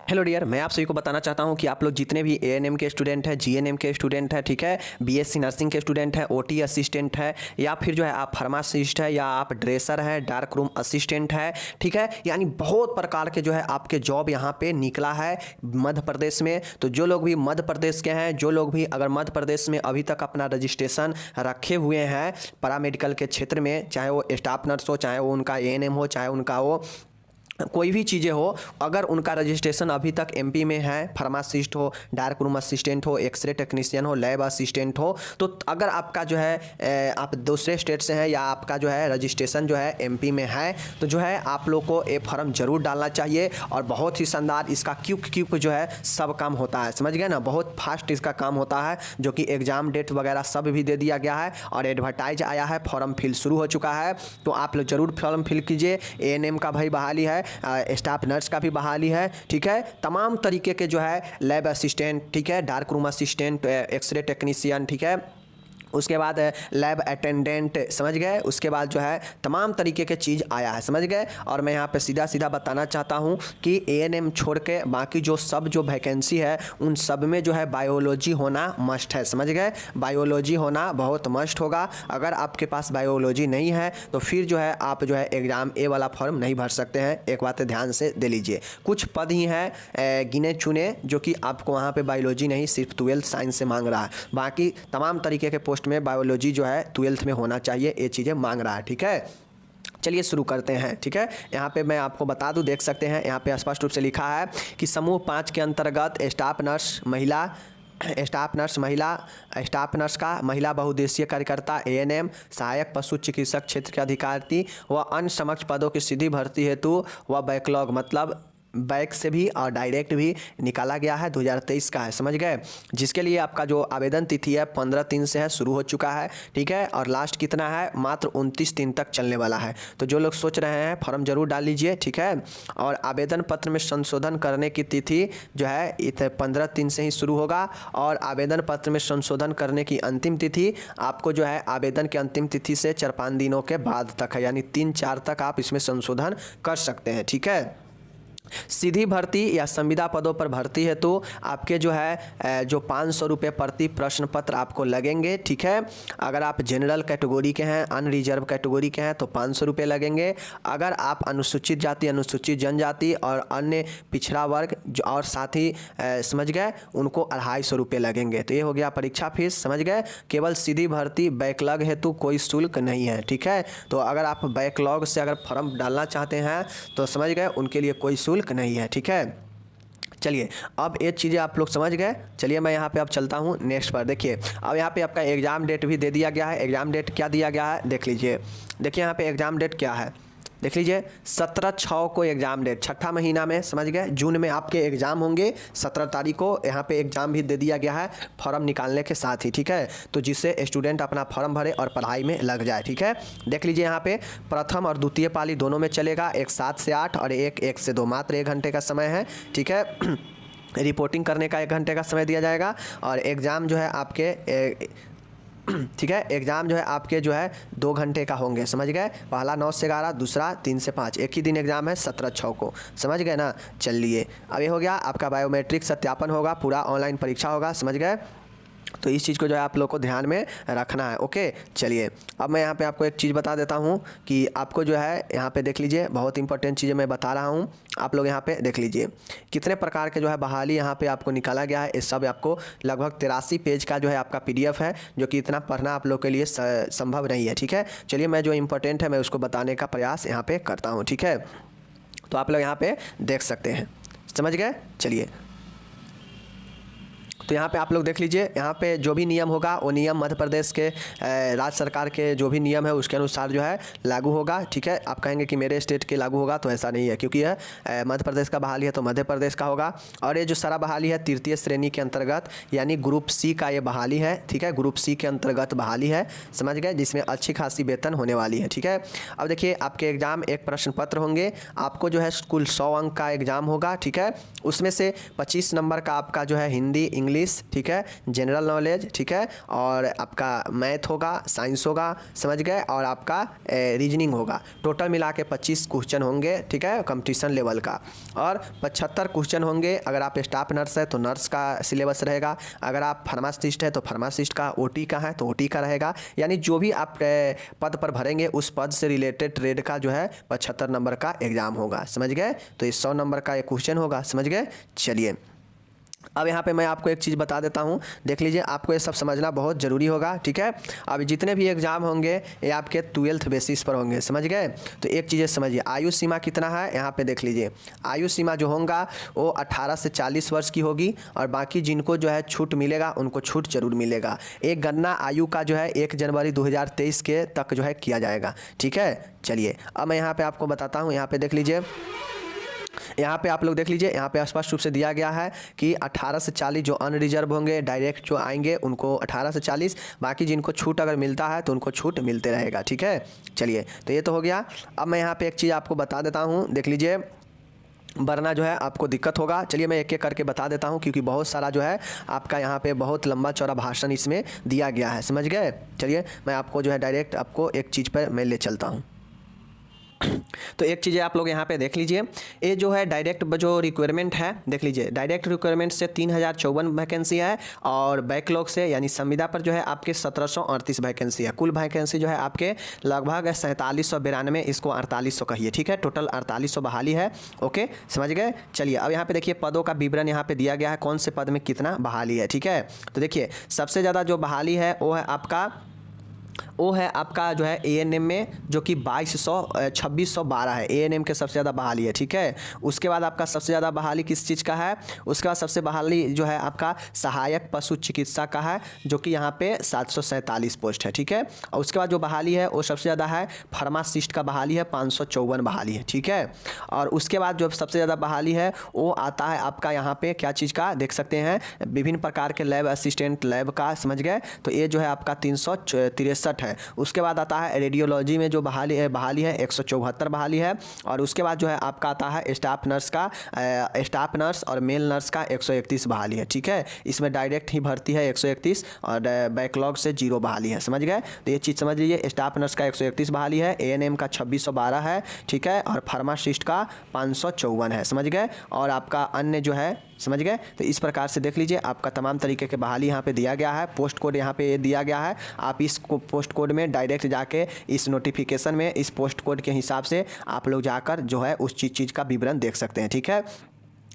Hello dear, मैं आप सभी को बताना चाहता हूं कि आप लोग जितने भी एएनएम के स्टूडेंट हैं, जीएनएम के स्टूडेंट हैं, ठीक है, बीएससी नर्सिंग के स्टूडेंट हैं, ओटी असिस्टेंट है, या फिर जो है आप फार्मासिस्ट है, या आप ड्रेसर है, डार्क रूम असिस्टेंट है, ठीक है, यानी बहुत प्रकार के जो है आपके जॉब यहाँ पे निकला है मध्य प्रदेश में। तो जो लोग भी मध्य प्रदेश के हैं, जो लोग भी अगर मध्य प्रदेश में अभी तक अपना रजिस्ट्रेशन रखे हुए हैं पैरामेडिकल के क्षेत्र में, चाहे वो स्टाफ नर्स हो, चाहे वो उनका एएनएम हो, चाहे उनका वो कोई भी चीज़ें हो, अगर उनका रजिस्ट्रेशन अभी तक एमपी में है, फार्मासिस्ट हो, डार्क रूम असिस्टेंट हो, एक्सरे टेक्नीशियन हो, लैब असिस्टेंट हो, तो अगर आपका जो है आप दूसरे स्टेट से हैं या आपका जो है रजिस्ट्रेशन जो है एमपी में है, तो जो है आप लोग को ये फॉर्म जरूर डालना चाहिए। और बहुत ही शानदार इसका क्विक जो है सब काम होता है, समझ गए ना, बहुत फास्ट इसका काम होता है, जो कि एग्ज़ाम डेट वगैरह सब भी दे दिया गया है और एडवर्टाइज आया है, फॉर्म फिल शुरू हो चुका है। तो आप लोग जरूर फॉर्म फिल कीजिए। एएनएम का भाई बहाली है, स्टाफ नर्स का भी बहाली है, ठीक है, तमाम तरीके के जो है लैब असिस्टेंट, ठीक है, dark room assistant, x ray technician, ठीक है, उसके बाद लैब अटेंडेंट, समझ गए, उसके बाद जो है तमाम तरीके के चीज़ आया है, समझ गए। और मैं यहाँ पे सीधा सीधा बताना चाहता हूँ कि एएनएम छोड़ के बाकी जो वैकेंसी है उन सब में जो है बायोलॉजी होना मस्ट है, समझ गए, बायोलॉजी होना बहुत मस्ट होगा। अगर आपके पास बायोलॉजी नहीं है तो फिर जो है आप जो है एग्ज़ाम ए वाला फॉर्म नहीं भर सकते हैं। एक बात ध्यान से दे लीजिए, कुछ पद ही हैं गिने चुने जो कि आपको वहाँ पर बायोलॉजी नहीं, सिर्फ 12th साइंस से मांग रहा है। बाकी तमाम तरीके के पोस्ट में बायोलॉजी जो है 12th में होना चाहिए, ये चीज़ें मांग रहा है, ठीक है। चलिए शुरू करते हैं, ठीक है। यहाँ पे मैं आपको बता दूं, देख सकते हैं यहाँ पे स्पष्ट रूप से लिखा है कि समूह 5 के अंतर्गत स्टाफ नर्स महिला, स्टाफ नर्स का महिला बहुउद्देशीय कार्यकर्ता, एएनएम, सहायक पशु चिकित्सक क्षेत्र के अधिकारी व अन्य समक्ष पदों की सीधी भर्ती हेतु व बैकलॉग, मतलब बैक से भी और डायरेक्ट भी निकाला गया है, 2023 का है, समझ गए। जिसके लिए आपका जो आवेदन तिथि है 15/3 से है, शुरू हो चुका है, ठीक है, और लास्ट कितना है, मात्र 29 दिन तक चलने वाला है। तो जो लोग सोच रहे हैं फॉर्म जरूर डाल लीजिए, ठीक है। और आवेदन पत्र में संशोधन करने की तिथि जो है 15/3 से ही शुरू होगा, और आवेदन पत्र में संशोधन करने की अंतिम तिथि आपको जो है आवेदन की अंतिम तिथि से 4-5 दिनों के बाद तक है, यानी 3-4 तक आप इसमें संशोधन कर सकते हैं, ठीक है। सीधी भर्ती या संविदा पदों पर भर्ती है तो आपके जो है जो 500 रुपये प्रति प्रश्न पत्र आपको लगेंगे, ठीक है। अगर आप जनरल कैटेगरी के हैं, अनरिजर्व कैटेगरी के हैं तो 500 रुपये लगेंगे। अगर आप अनुसूचित जाति, अनुसूचित जनजाति और अन्य पिछड़ा वर्ग और साथ ही समझ गए, उनको 250 रुपये लगेंगे। तो ये हो गया परीक्षा फीस, समझ गए। केवल सीधी भर्ती बैकलॉग हेतु कोई शुल्क नहीं है, ठीक है। तो अगर आप बैकलॉग से अगर फॉर्म डालना चाहते हैं तो समझ गए, उनके लिए कोई शुल्क नहीं है, ठीक है। चलिए अब ये चीज़ें आप लोग समझ गए। चलिए मैं यहाँ पे अब चलता हूँ नेक्स्ट पर। देखिए अब यहाँ पे आपका एग्ज़ाम डेट भी दे दिया गया है। एग्ज़ाम डेट क्या दिया गया है देख लीजिए। देखिए यहाँ पे एग्ज़ाम डेट क्या है, देख लीजिए 17/6 को एग्ज़ाम डेट, छठा महीना में, समझ गए। जून में आपके एग्ज़ाम होंगे, 17 तारीख को यहाँ पे एग्ज़ाम भी दे दिया गया है फॉर्म निकालने के साथ ही, ठीक है। तो जिससे स्टूडेंट अपना फॉर्म भरे और पढ़ाई में लग जाए, ठीक है। देख लीजिए यहाँ पे प्रथम और द्वितीय पाली दोनों में चलेगा, एक 7 से 8 और एक 1 से 2, मात्र 1 घंटे का समय है, ठीक है। रिपोर्टिंग करने का 1 घंटे का समय दिया जाएगा और एग्ज़ाम जो है आपके ठीक है, एग्ज़ाम जो है आपके जो है 2 घंटे का होंगे, समझ गए। पहला 9 से 11, दूसरा 3 से 5, एक ही दिन एग्ज़ाम है 17/6 को, समझ गए ना। चलिए अब ये हो गया आपका बायोमेट्रिक सत्यापन होगा, पूरा ऑनलाइन परीक्षा होगा, समझ गए। तो इस चीज़ को जो है आप लोग को ध्यान में रखना है, ओके। चलिए अब मैं यहाँ पे आपको एक चीज़ बता देता हूँ कि आपको जो है यहाँ पे देख लीजिए, बहुत इंपॉर्टेंट चीज़ें मैं बता रहा हूँ, आप लोग यहाँ पे देख लीजिए कितने प्रकार के जो है बहाली यहाँ पे आपको निकाला गया है। इस सब आपको लगभग 83 पेज का जो है आपका PDF है, जो कि इतना पढ़ना आप लोग के लिए संभव नहीं है, ठीक है। चलिए मैं जो इंपॉर्टेंट है मैं उसको बताने का प्रयास यहाँ पर करता हूँ, ठीक है। तो आप लोग यहाँ पर देख सकते हैं, समझ गए। चलिए तो यहाँ पे आप लोग देख लीजिए, यहाँ पे जो भी नियम होगा वो नियम मध्य प्रदेश के राज्य सरकार के जो भी नियम है उसके अनुसार जो है लागू होगा, ठीक है। आप कहेंगे कि मेरे स्टेट के लागू होगा, तो ऐसा नहीं है, क्योंकि यह मध्य प्रदेश का बहाली है तो मध्य प्रदेश का होगा। और ये जो सारा बहाली है तृतीय श्रेणी के अंतर्गत, यानी ग्रुप C का ये बहाली है, ठीक है। ग्रुप C के अंतर्गत बहाली है, समझ गए, जिसमें अच्छी खासी वेतन होने वाली है, ठीक है। अब देखिए आपके एग्ज़ाम एक प्रश्न पत्र होंगे, आपको जो है कुल 100 अंक का एग्ज़ाम होगा, ठीक है। उसमें से 25 नंबर का आपका जो है हिंदी, इंग्लिश, इंग्लिश, ठीक है, जनरल नॉलेज, ठीक है, और आपका मैथ होगा, साइंस होगा, समझ गए, और आपका रीजनिंग होगा। टोटल मिला के 25 क्वेश्चन होंगे, ठीक है, कंपटीशन लेवल का। और 75 क्वेश्चन होंगे अगर आप स्टाफ नर्स है तो नर्स का सिलेबस रहेगा, अगर आप फार्मासिस्ट है तो फार्मासिस्ट का, ओटी का है तो ओटी का रहेगा। यानी जो भी आप पद पर भरेंगे उस पद से रिलेटेड ट्रेड का जो है 75 नंबर का एग्जाम होगा, समझ गए। तो ये 100 नंबर का एक क्वेश्चन होगा, समझ गए। चलिए अब यहाँ पे मैं आपको एक चीज़ बता देता हूँ, देख लीजिए, आपको ये सब समझना बहुत ज़रूरी होगा, ठीक है। अब जितने भी एग्ज़ाम होंगे ये आपके 12th बेसिस पर होंगे, समझ गए। तो एक चीज़ें समझिए, आयु सीमा कितना है यहाँ पे देख लीजिए। आयु सीमा जो होगा वो 18 से 40 वर्ष की होगी, और बाकी जिनको जो है छूट मिलेगा उनको छूट जरूर मिलेगा। एक गणना आयु का जो है 1 जनवरी 2023 के तक जो है किया जाएगा, ठीक है। चलिए अब मैं यहाँ पर आपको बताता हूँ, यहाँ पर देख लीजिए, यहाँ पे आप लोग देख लीजिए, यहाँ पे स्पष्ट रूप से दिया गया है कि 18 से 40 जो अनरिजर्व होंगे, डायरेक्ट जो आएंगे उनको 18 से 40, बाकी जिनको छूट अगर मिलता है तो उनको छूट मिलते रहेगा, ठीक है। चलिए तो ये तो हो गया। अब मैं यहाँ पे एक चीज़ आपको बता देता हूँ, देख लीजिए, वरना जो है आपको दिक्कत होगा। चलिए मैं एक एक करके बता देता हूँ, क्योंकि बहुत सारा जो है आपका यहाँ पे बहुत लंबा चौड़ा भाषण इसमें दिया गया है, समझ गए। चलिए मैं आपको जो है डायरेक्ट आपको एक चीज़ पर मैं ले चलता हूँ। तो एक चीज़ें आप लोग यहाँ पे देख लीजिए, ये जो है डायरेक्ट जो रिक्वायरमेंट है, देख लीजिए, डायरेक्ट रिक्वायरमेंट से 3054 वैकेंसी है, और बैकलॉग से यानी संविदा पर जो है आपके 1738 वैकेंसी है। कुल वैकेंसी जो है आपके लगभग 4792, इसको 4800 कहिए, ठीक है। टोटल 4800 बहाली है, ओके, समझ गए। चलिए अब यहाँ पे देखिए पदों का विवरण यहाँ पे दिया गया है, कौन से पद में कितना बहाली है, ठीक है। तो देखिए सबसे ज़्यादा जो बहाली है वो है आपका जो है एएनएम में, जो कि 2612 है, एएनएम के सबसे ज़्यादा बहाली है, ठीक है। उसके बाद आपका सबसे ज़्यादा बहाली किस चीज़ का है, उसके बाद सबसे बहाली जो है आपका सहायक पशु चिकित्सा का है, जो कि यहाँ पे 747 पोस्ट है, ठीक है। और उसके बाद जो बहाली है वो सबसे ज़्यादा है फार्मासिस्ट का बहाली है, 554 बहाली है, ठीक है। और उसके बाद जो सबसे ज़्यादा बहाली है वो आता है आपका यहाँ पे क्या चीज़ का, देख सकते हैं, विभिन्न प्रकार के लैब असिस्टेंट लैब का, समझ गए। तो ये जो है आपका 363 है। उसके बाद आता है रेडियोलॉजी में जो बहाली है 174 बहाली है। और उसके बाद जो है आपका आता है स्टाफ नर्स और मेल नर्स का 131 बहाली है, ठीक है। इसमें डायरेक्ट ही भर्ती है 131, और बैकलॉग से 0 बहाली है, समझ गए। तो ये चीज़ समझ लीजिए, स्टाफ नर्स का 131 बहाली है, एएनएम का 2612 है, ठीक है, और फार्मासिस्ट का 554 है, समझ गए। और आपका अन्य जो है, समझ गए। तो इस प्रकार से देख लीजिए आपका तमाम तरीके के बहाली यहाँ पे दिया गया है। पोस्ट कोड यहाँ पे दिया गया है, आप इस पोस्ट कोड में डायरेक्ट जाके इस नोटिफिकेशन में इस पोस्ट कोड के हिसाब से आप लोग जाकर जो है उस चीज़ का विवरण देख सकते हैं, ठीक है।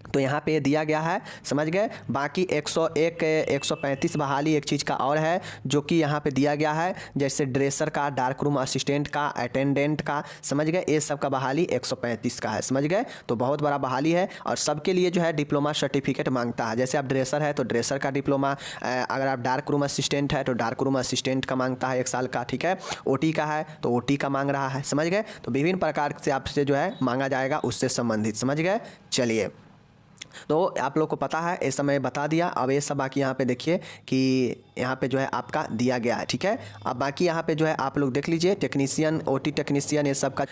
तो यहाँ पे दिया गया है, समझ गए। बाकी 135 बहाली एक चीज़ का और है, जो कि यहाँ पे दिया गया है, जैसे ड्रेसर का, डार्क रूम असिस्टेंट का, अटेंडेंट का, समझ गए। ये सब का बहाली 135 का है, समझ गए। तो बहुत बड़ा बहाली है, और सबके लिए जो है डिप्लोमा सर्टिफिकेट मांगता है। जैसे आप ड्रेसर है तो ड्रेसर का डिप्लोमा, अगर आप डार्क रूम असिस्टेंट है तो डार्क रूम असिस्टेंट का मांगता है 1 साल का, ठीक है। ओटी का है तो ओटी का मांग रहा है, समझ गए। तो विभिन्न प्रकार से आपसे जो है मांगा जाएगा उससे संबंधित, समझ गए। चलिए तो आप लोग को पता है, ये सब मैं बता दिया। अब ये सब बाकी यहाँ पे देखिए कि यहाँ पे जो है आपका दिया गया है, ठीक है। अब बाकी यहाँ पे जो है आप लोग देख लीजिए, टेक्नीशियन, ओटी टेक्नीशियन, ये सब का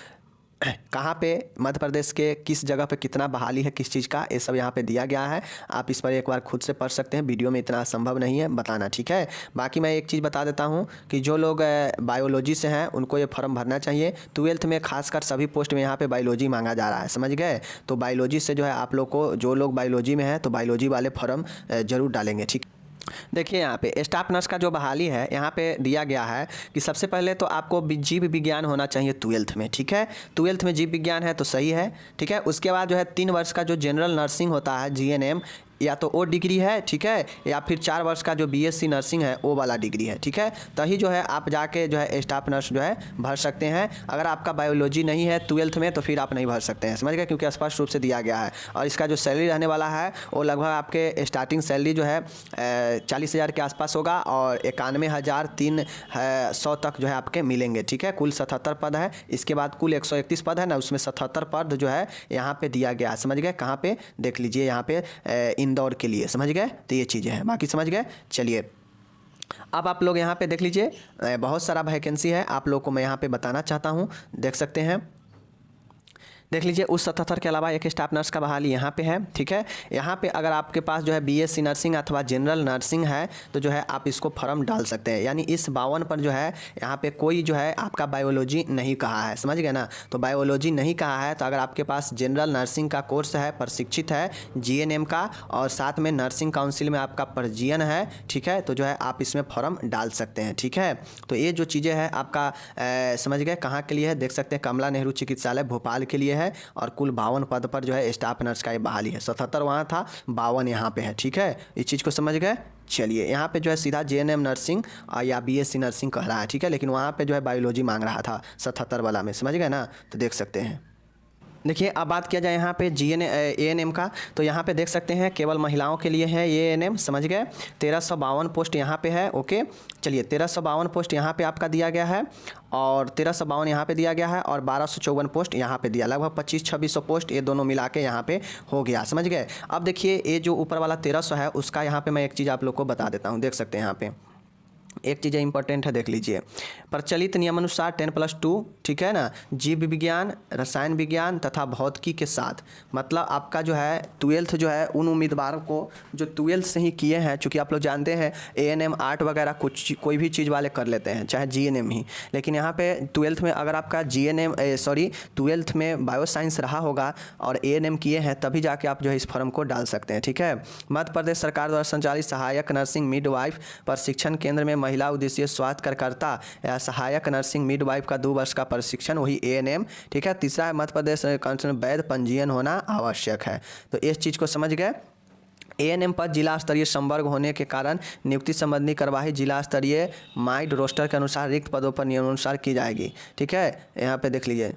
कहाँ पे मध्य प्रदेश के किस जगह पे कितना बहाली है किस चीज़ का, ये सब यहाँ पे दिया गया है। आप इस पर एक बार खुद से पढ़ सकते हैं, वीडियो में इतना संभव नहीं है बताना, ठीक है। बाकी मैं एक चीज़ बता देता हूँ कि जो लोग बायोलॉजी से हैं उनको ये फॉर्म भरना चाहिए। 12th में खासकर सभी पोस्ट में यहाँ पे बायोलॉजी मांगा जा रहा है, समझ गए। तो बायोलॉजी से जो है आप लोग को, जो लोग बायोलॉजी में हैं तो बायोलॉजी वाले फॉर्म ज़रूर डालेंगे, ठीक। देखिए यहाँ पे स्टाफ नर्स का जो बहाली है यहाँ पे दिया गया है कि सबसे पहले तो आपको जीव विज्ञान होना चाहिए 12th में, ठीक है। 12th में जीव विज्ञान है तो सही है, ठीक है। उसके बाद जो है 3 वर्ष का जो जनरल नर्सिंग होता है जीएनएम, या तो वो डिग्री है, ठीक है, या फिर 4 वर्ष का जो बीएससी नर्सिंग है वो वाला डिग्री है, ठीक है। तभी जो है आप जाके जो है स्टाफ नर्स जो है भर सकते हैं। अगर आपका बायोलॉजी नहीं है 12th में तो फिर आप नहीं भर सकते हैं, समझ गए, क्योंकि स्पष्ट रूप से दिया गया है। और इसका जो सैलरी रहने वाला है वो लगभग आपके स्टार्टिंग सैलरी जो है 40,000 के आसपास होगा, और 91,300 तक जो है आपके मिलेंगे, ठीक है। कुल 77 पद है, इसके बाद कुल 131 पद है ना, उसमें 77 पद जो है यहाँ पे दिया गया है, समझ गए। कहाँ पे देख लीजिए, यहाँ पे इंदौर के लिए, समझ गए। तो ये चीज़ें हैं, बाकी समझ गए। चलिए अब आप लोग यहाँ पे देख लीजिए, बहुत सारा वैकेंसी है, आप लोग को मैं यहाँ पे बताना चाहता हूँ, देख सकते हैं। देख लीजिए उस 77 के अलावा एक स्टाफ नर्स का बहाली यहाँ पे है, ठीक है। यहाँ पे अगर आपके पास जो है बीएससी नर्सिंग अथवा जनरल नर्सिंग है तो जो है आप इसको फॉर्म डाल सकते हैं। यानी इस 52 पर जो है यहाँ पे कोई जो है आपका बायोलॉजी नहीं कहा है, समझ गए ना। तो बायोलॉजी नहीं कहा है तो अगर आपके पास जनरल नर्सिंग का कोर्स है, प्रशिक्षित है जीएनएम का, और साथ में नर्सिंग काउंसिल में आपका पंजीयन है, ठीक है, तो जो है आप इसमें फॉर्म डाल सकते हैं, ठीक है। तो ये जो चीज़ें हैं आपका समझ गए कहाँ के लिए है, देख सकते हैं कमला नेहरू चिकित्सालय भोपाल के लिए है, और कुल 52 पद पर जो है स्टाफ नर्स का ये बहाली है। 77 वहाँ था, 52 यहाँ पे है, ठीक है। इस चीज़ को समझ गए। चलिए यहाँ पे जो है सीधा जेएनएम नर्सिंग या बीएससी नर्सिंग कह रहा है, ठीक है, लेकिन वहाँ पे जो है बायोलॉजी मांग रहा था 77 वाला में, समझ गए ना। तो देख सकते हैं। देखिए अब बात किया जाए यहाँ पे एएनएम का, तो यहाँ पे देख सकते हैं केवल महिलाओं के लिए है एएनएम, समझ गए। 1352 पोस्ट यहाँ पे है, ओके। चलिए 1352 पोस्ट यहाँ पे आपका दिया गया है, और 1352 यहाँ पे दिया गया है, और 1254 पोस्ट यहाँ पे दिया, लगभग 2500-2600 पोस्ट ये दोनों मिला के यहाँ पे हो गया, समझ गए। अब देखिए ये जो ऊपर वाला 1300 है उसका यहाँ पे मैं एक चीज़ आप लोग को बता देता हूँ। देख सकते हैं यहाँ पे एक चीज़ इंपॉर्टेंट है, देख लीजिए। प्रचलित नियमानुसार 10+2, ठीक है ना, जीव विज्ञान, रसायन विज्ञान तथा भौतिकी के साथ, मतलब आपका जो है 12th जो है उन उम्मीदवारों को जो 12th से ही किए हैं, चूँकि आप लोग जानते हैं एएनएम आर्ट वगैरह कुछ कोई भी चीज़ वाले कर लेते हैं, चाहे जीएनएम ही, लेकिन यहाँ पे 12th में अगर आपका 12th में बायो साइंस रहा होगा और एएनएम किए हैं तभी जाके आप जो है इस फॉर्म को डाल सकते हैं, ठीक है। मध्य प्रदेश सरकार द्वारा संचालित सहायक नर्सिंग मिडवाइफ प्रशिक्षण केंद्र में महिला उद्देश्य स्वास्थ्य कार्यकर्ता या सहायक नर्सिंग मिडवाइफ का 2 वर्ष का प्रशिक्षण, वही एएनएम, ठीक है। तीसरा है मध्य प्रदेश वैध पंजीयन होना आवश्यक है। तो इस चीज़ को समझ गए। एएनएम पर जिला स्तरीय संवर्ग होने के कारण नियुक्ति संबंधी कार्यवाही जिला स्तरीय माइड रोस्टर के अनुसार रिक्त पदों पर नियमानुसार की जाएगी, ठीक है। यहाँ पे देख लीजिए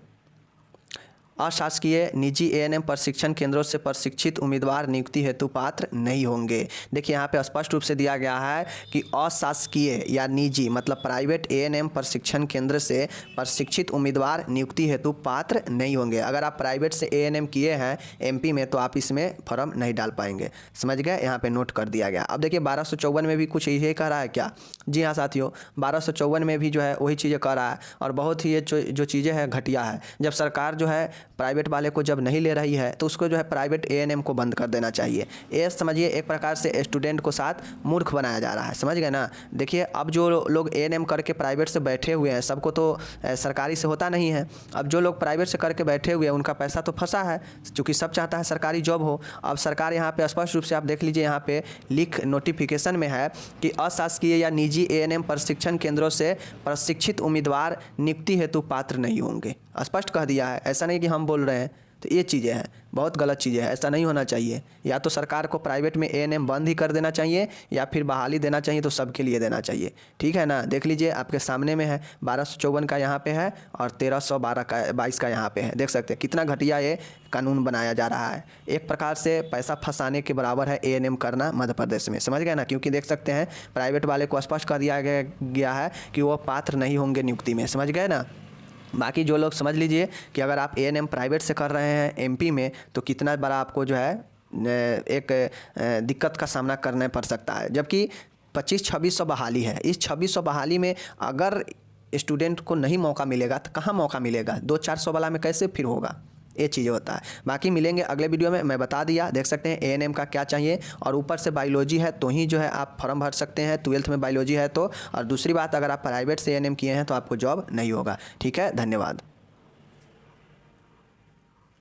अशासकीय निजी एएनएम प्रशिक्षण केंद्रों से प्रशिक्षित उम्मीदवार नियुक्ति हेतु पात्र नहीं होंगे। देखिए यहाँ पे स्पष्ट रूप से दिया गया है कि अशासकीय या निजी मतलब प्राइवेट एएनएम प्रशिक्षण केंद्र से प्रशिक्षित उम्मीदवार नियुक्ति हेतु पात्र नहीं होंगे। अगर आप प्राइवेट से एएनएम किए हैं एमपी में तो आप इसमें फॉर्म नहीं डाल पाएंगे, समझ गए। यहाँ पे नोट कर दिया गया। अब देखिए 1254 में भी कुछ यही कह रहा है क्या? जी हाँ साथियों, 1254 में भी जो है वही चीज़ें कह रहा है, और बहुत ही ये जो चीज़ें हैं घटिया है। जब सरकार जो है प्राइवेट वाले को जब नहीं ले रही है तो उसको जो है प्राइवेट एएनएम को बंद कर देना चाहिए। ये समझिए एक प्रकार से स्टूडेंट को साथ मूर्ख बनाया जा रहा है, समझ गए ना। देखिए अब जो लोग एएनएम करके प्राइवेट से बैठे हुए हैं, सबको तो सरकारी से होता नहीं है। अब जो लोग प्राइवेट से करके बैठे हुए हैं उनका पैसा तो फंसा है, क्योंकि सब चाहता है सरकारी जॉब हो। अब सरकार यहाँ पे स्पष्ट रूप से आप देख लीजिए, यहाँ पे लिख नोटिफिकेशन में है कि अशासकीय या निजी एएनएम प्रशिक्षण केंद्रों से प्रशिक्षित उम्मीदवार नियुक्ति हेतु पात्र नहीं होंगे। स्पष्ट कह दिया है, ऐसा नहीं कि हम बोल रहे हैं। तो ये चीज़ें हैं, बहुत गलत चीज़ें हैं, ऐसा नहीं होना चाहिए। या तो सरकार को प्राइवेट में एएनएम बंद ही कर देना चाहिए या फिर बहाली देना चाहिए, तो सबके लिए देना चाहिए, ठीक है ना। देख लीजिए आपके सामने में है 1254 का यहाँ पे है और 1322 का यहाँ पे है। देख सकते हैं कितना घटिया ये कानून बनाया जा रहा है। एक प्रकार से पैसा फंसाने के बराबर है एएनएम करना मध्य प्रदेश में, समझ गए ना। क्योंकि देख सकते हैं प्राइवेट वाले को स्पष्ट कर दिया गया है कि वो पात्र नहीं होंगे नियुक्ति में, समझ गए ना। बाकी जो लोग समझ लीजिए कि अगर आप एएनएम प्राइवेट से कर रहे हैं एमपी में तो कितना बड़ा आपको जो है एक दिक्कत का सामना करना पड़ सकता है। जबकि 2500-2600 बहाली है, इस 2600 बहाली में अगर स्टूडेंट को नहीं मौका मिलेगा तो कहाँ मौका मिलेगा? 200-400 वाला में कैसे फिर होगा? ये चीज़ें होता है। बाकी मिलेंगे अगले वीडियो में, मैं बता दिया। देख सकते हैं एएनएम का क्या चाहिए, और ऊपर से बायोलॉजी है तो ही जो है आप फॉर्म भर सकते हैं, 12th में बायोलॉजी है तो। और दूसरी बात, अगर आप प्राइवेट से एएनएम किए हैं तो आपको जॉब नहीं होगा, ठीक है। धन्यवाद।